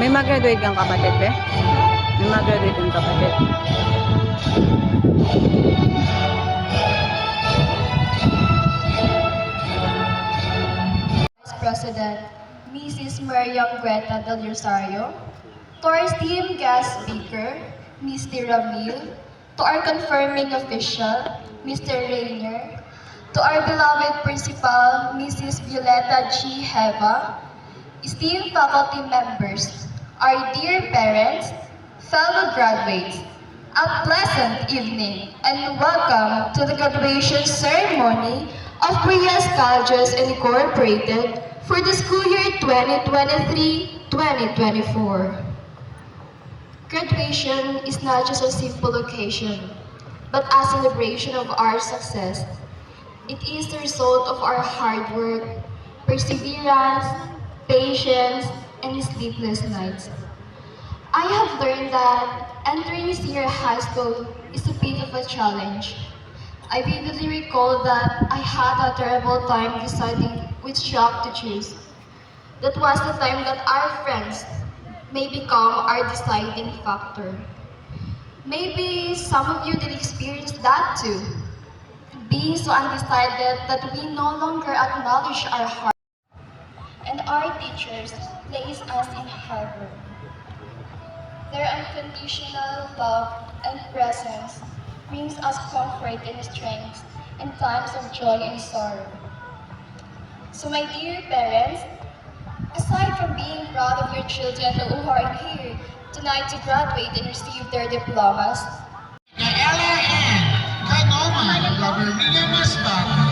May mag-graduate kang kapatid, be? May mag-graduate kang kapatid. Vice President, Mrs. Mariam Guetta del Rosario, to our esteemed guest speaker, Mr. Ramil, to our confirming official, Mr. Rainier, to our beloved principal, Mrs. Violeta G. Heva, esteemed faculty members, our dear parents, fellow graduates, a pleasant evening and welcome to the graduation ceremony of Prias Colleges Incorporated for the school year 2023-2024. Graduation is not just a simple occasion, but a celebration of our success. It is the result of our hard work, perseverance, patience, and sleepless nights. I have learned that entering senior high school is a bit of a challenge. I vividly recall that I had a terrible time deciding which track to choose. That was the time that our friends may become our deciding factor. Maybe some of you did experience that too. Being so undecided that we no longer acknowledge our heart and our teachers place us in harbor. Their unconditional love and presence brings us comfort and strength in times of joy and sorrow. So my dear parents, aside from being proud of your children who are here tonight to graduate and receive their diplomas, The LRN, Canoma, Government Masbate,